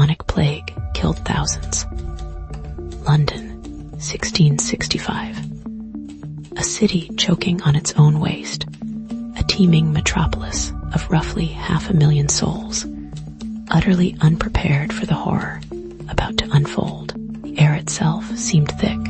bubonic plague killed thousands. London, 1665. A city choking on its own waste, a teeming metropolis of roughly 500,000 souls, utterly unprepared for the horror about to unfold. The air itself seemed thick,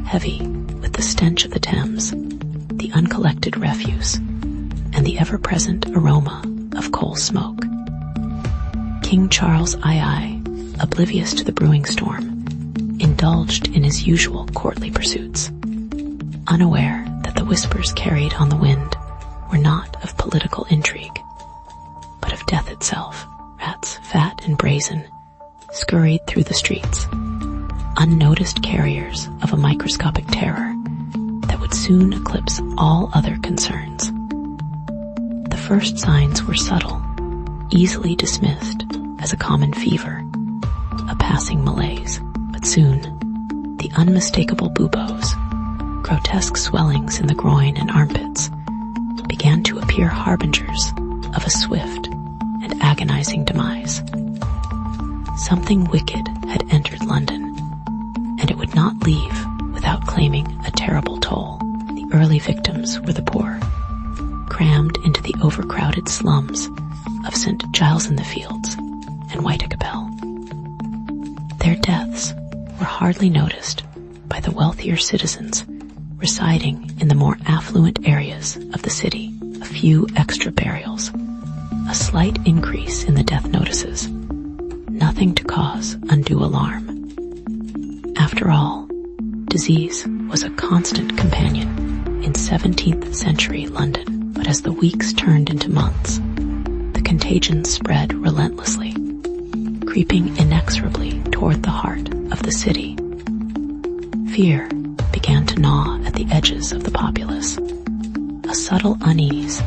heavy with the stench of the Thames, the uncollected refuse, and the ever-present aroma of coal smoke. King Charles II, oblivious to the brewing storm, indulged in his usual courtly pursuits, unaware that the whispers carried on the wind were not of political intrigue, but of death itself. Rats, fat and brazen, scurried through the streets, unnoticed carriers of a microscopic terror that would soon eclipse all other concerns. The first signs were subtle, easily dismissed as a common fever, a passing malaise, but soon the unmistakable buboes, grotesque swellings in the groin and armpits, began to appear harbingers of a swift and agonizing demise. Something wicked had entered London, and it would not leave without claiming a terrible toll. The early victims were the poor, crammed into the overcrowded slums of St. Giles-in-the-Fields and Whitechapel. Their deaths were hardly noticed by the wealthier citizens residing in the more affluent areas of the city. A few extra burials, a slight increase in the death notices, nothing to cause undue alarm. After all, disease was a constant companion in 17th century London, but as the weeks turned into months, the contagion spread relentlessly, creeping inexorably toward the heart of the city. Fear began to gnaw at the edges of the populace, a subtle unease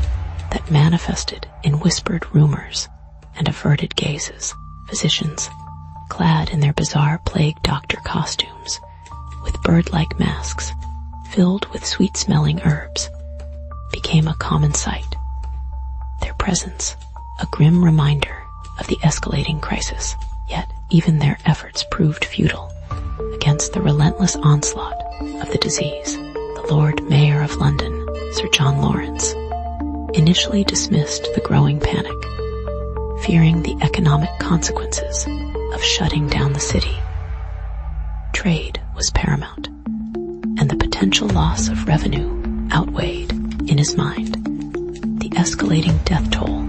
that manifested in whispered rumors and averted gazes. Physicians, clad in their bizarre plague doctor costumes, with bird-like masks filled with sweet-smelling herbs, became a common sight. Their presence, a grim reminder of the escalating crisis. Yet even their efforts proved futile against the relentless onslaught of the disease. The Lord Mayor of London, Sir John Lawrence, initially dismissed the growing panic, fearing the economic consequences of shutting down the city. Trade was paramount, and the potential loss of revenue outweighed in his mind. The escalating death toll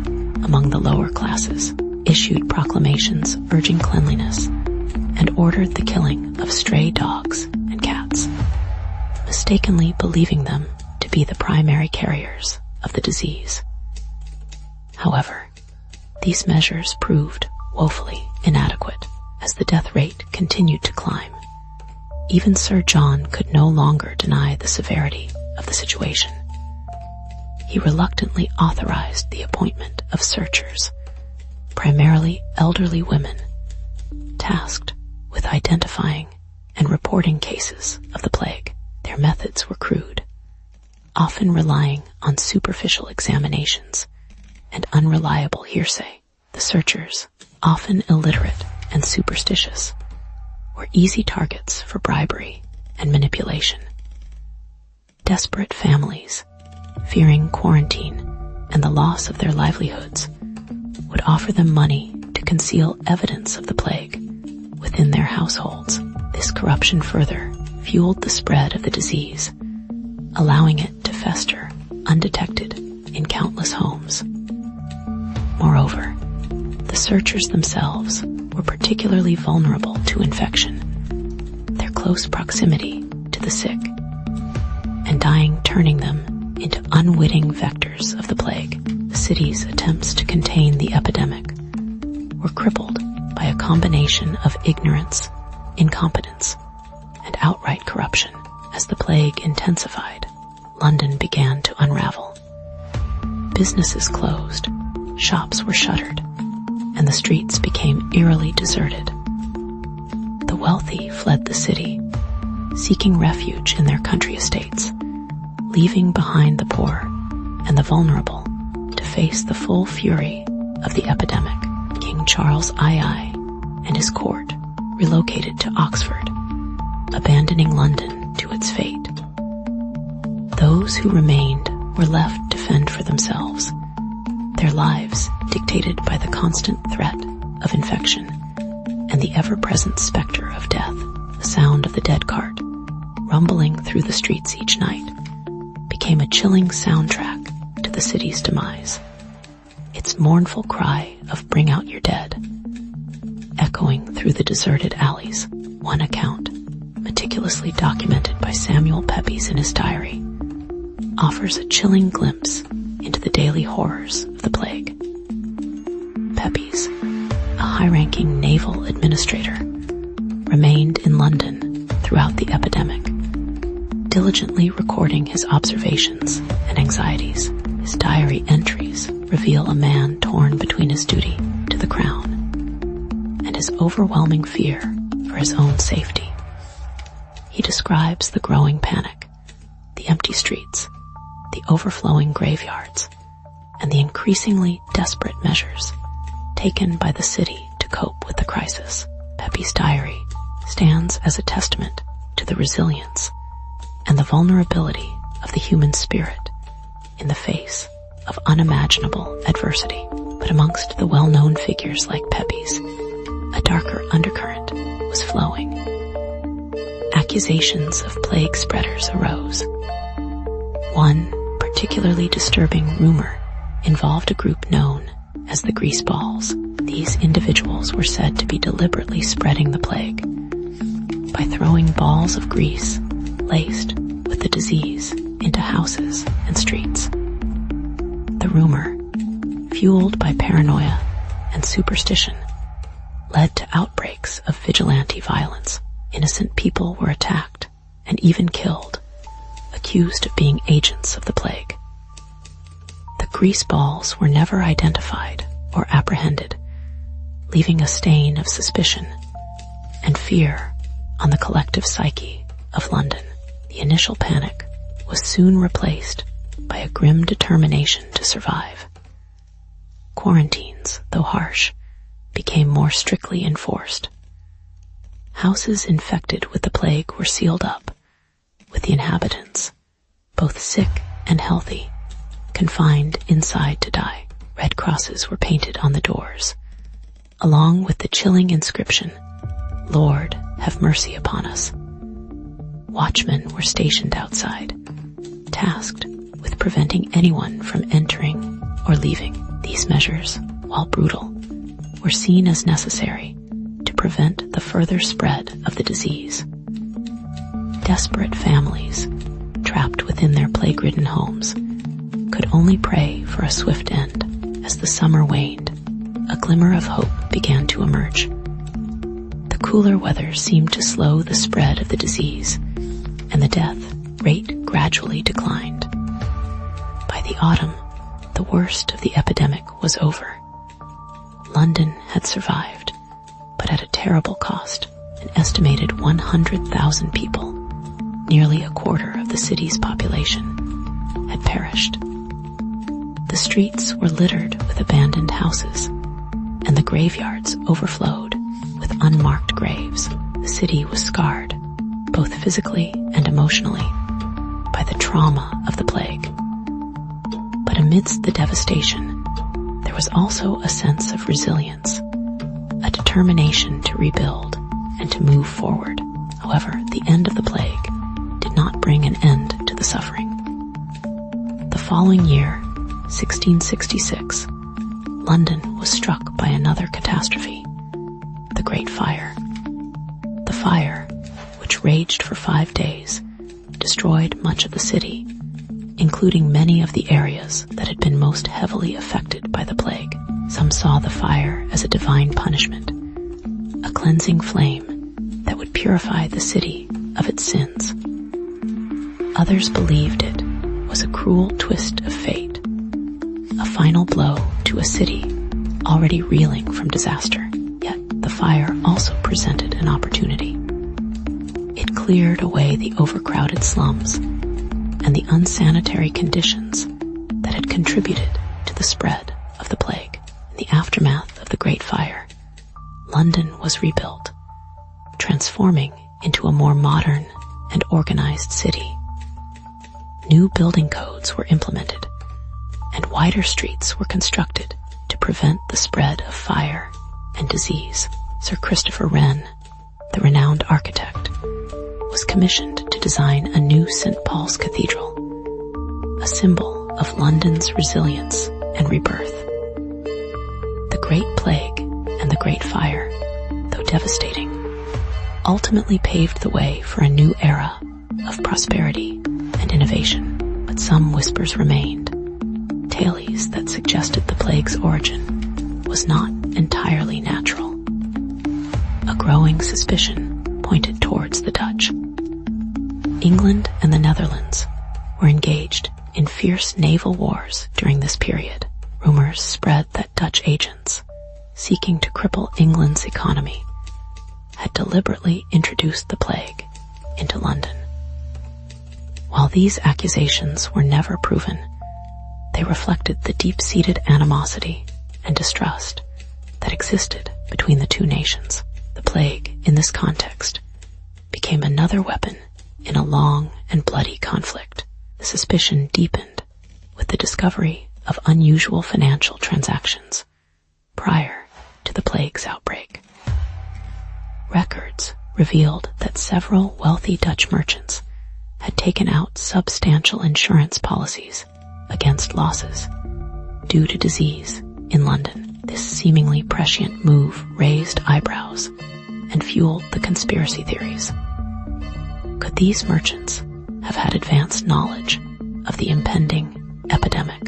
among the lower classes issued proclamations urging cleanliness and ordered the killing of stray dogs and cats, mistakenly believing them to be the primary carriers of the disease. However, these measures proved woefully inadequate as the death rate continued to climb. Even Sir John could no longer deny the severity of the situation. He reluctantly authorized the appointment of searchers, primarily elderly women, tasked with identifying and reporting cases of the plague. Their methods were crude, often relying on superficial examinations and unreliable hearsay. The searchers, often illiterate and superstitious, were easy targets for bribery and manipulation. Desperate families, fearing quarantine and the loss of their livelihoods, would offer them money to conceal evidence of the plague within their households. This corruption further fueled the spread of the disease, allowing it to fester undetected in countless homes. Moreover, the searchers themselves were particularly vulnerable to infection. Their close proximity to the sick and dying turning them into unwitting vectors of the plague. The city's attempts to contain the epidemic were crippled by a combination of ignorance, incompetence, and outright corruption. As the plague intensified, London began to unravel. Businesses closed, shops were shuttered, and the streets became eerily deserted. The wealthy fled the city, seeking refuge in their country estates, leaving behind the poor and the vulnerable to face the full fury of the epidemic. King Charles II and his court relocated to Oxford, abandoning London to its fate. Those who remained were left to fend for themselves, their lives dictated by the constant threat of infection and the ever-present specter of death. The sound of the dead cart, rumbling through the streets each night, became a chilling soundtrack to the city's demise. Its mournful cry of "Bring out your dead," echoing through the deserted alleys. One account, meticulously documented by Samuel Pepys in his diary, offers a chilling glimpse into the daily horrors of the plague. Pepys, a high-ranking naval administrator, remained in London throughout the epidemic, diligently recording his observations and anxieties. His diary entries reveal a man torn between his duty to the crown and his overwhelming fear for his own safety. He describes the growing panic, the empty streets, the overflowing graveyards, and the increasingly desperate measures taken by the city to cope with the crisis. Pepys' diary stands as a testament to the resilience and the vulnerability of the human spirit in the face of unimaginable adversity. But amongst the well-known figures like Pepys, a darker undercurrent was flowing. Accusations of plague spreaders arose. One particularly disturbing rumor involved a group known as the Greaseballs. These individuals were said to be deliberately spreading the plague by throwing balls of grease laced with the disease into houses and streets. The rumor, fueled by paranoia and superstition, led to outbreaks of vigilante violence. Innocent people were attacked and even killed, accused of being agents of the plague. The Greaseballs were never identified or apprehended, leaving a stain of suspicion and fear on the collective psyche of London. The initial panic was soon replaced by a grim determination to survive. Quarantines, though harsh, became more strictly enforced. Houses infected with the plague were sealed up, with the inhabitants, both sick and healthy, confined inside to die. Red crosses were painted on the doors, along with the chilling inscription, "Lord, have mercy upon us." Watchmen were stationed outside, tasked with preventing anyone from entering or leaving. These measures, while brutal, were seen as necessary to prevent the further spread of the disease. Desperate families, trapped within their plague-ridden homes, could only pray for a swift end. As the summer waned, a glimmer of hope began to emerge. The cooler weather seemed to slow the spread of the disease, and the death rate gradually declined. By the autumn, the worst of the epidemic was over. London had survived, but at a terrible cost. An estimated 100,000 people, nearly a quarter of the city's population, had perished. The streets were littered with abandoned houses, and the graveyards overflowed with unmarked graves. The city was scarred, both physically and emotionally, by the trauma of the plague. But amidst the devastation, there was also a sense of resilience, a determination to rebuild and to move forward. However, the end of the plague did not bring an end to the suffering. The following year, 1666, London was struck by another catastrophe, the Great Fire. The fire, which raged for 5 days, destroyed much of the city, including many of the areas that had been most heavily affected by the plague. Some saw the fire as a divine punishment, a cleansing flame that would purify the city of its sins. Others believed it was a cruel twist of fate, a final blow to a city already reeling from disaster. Yet the fire also presented an opportunity. It cleared away the overcrowded slums and the unsanitary conditions that had contributed to the spread of the plague. In the aftermath of the Great Fire, London was rebuilt, transforming into a more modern and organized city. New building codes were implemented, and wider streets were constructed to prevent the spread of fire and disease. Sir Christopher Wren, the renowned architect, was commissioned to design a new St. Paul's Cathedral, a symbol of London's resilience and rebirth. The Great Plague and the Great Fire, though devastating, ultimately paved the way for a new era of prosperity and innovation. But some whispers remained, tales that suggested the plague's origin was not entirely natural. A growing suspicion pointed towards the Dutch. England and the Netherlands were engaged in fierce naval wars during this period. Rumors spread that Dutch agents, seeking to cripple England's economy, had deliberately introduced the plague into London. While these accusations were never proven, they reflected the deep-seated animosity and distrust that existed between the two nations. The plague, in this context, became another weapon in a long and bloody conflict. The suspicion deepened with the discovery of unusual financial transactions prior to the plague's outbreak. Records revealed that several wealthy Dutch merchants had taken out substantial insurance policies against losses due to disease in London. This seemingly prescient move raised eyebrows and fueled the conspiracy theories. Could these merchants have had advanced knowledge of the impending epidemic?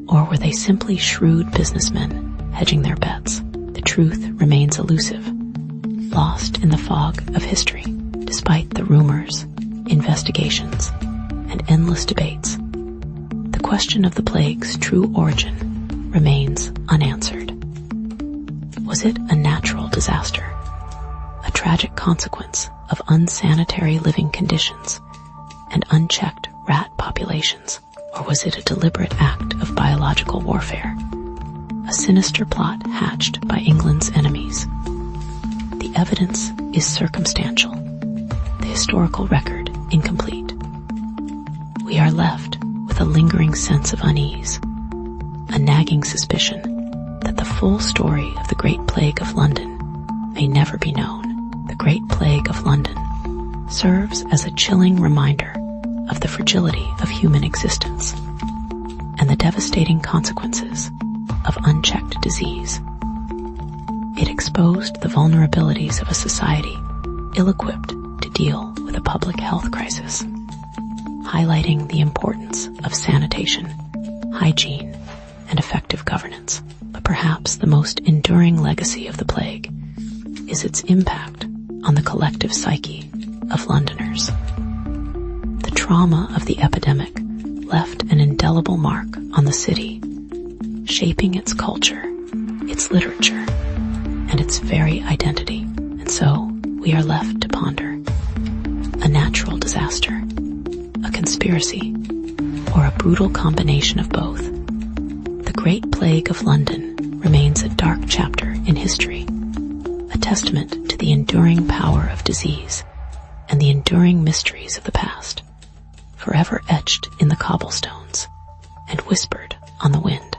Or were they simply shrewd businessmen hedging their bets? The truth remains elusive, lost in the fog of history. Despite the rumors, investigations, and endless debates, the question of the plague's true origin remains unanswered. Was it a natural disaster, a tragic consequence of unsanitary living conditions and unchecked rat populations, or was it a deliberate act of biological warfare, a sinister plot hatched by England's enemies? The evidence is circumstantial, the historical record incomplete. We are left with a lingering sense of unease, a nagging suspicion that the full story of the Great Plague of London may never be known. The Great Plague of London serves as a chilling reminder of the fragility of human existence and the devastating consequences of unchecked disease. It exposed the vulnerabilities of a society ill-equipped to deal with a public health crisis, highlighting the importance of sanitation, hygiene, and effective governance. But perhaps the most enduring legacy of the plague is its impact on the collective psyche of Londoners. The trauma of the epidemic left an indelible mark on the city, shaping its culture, its literature, and its very identity. And so we are left to ponder: a natural disaster, a conspiracy, or a brutal combination of both. The Great Plague of London remains a dark chapter in history, a testament to the enduring power of disease and the enduring mysteries of the past, forever etched in the cobblestones and whispered on the wind.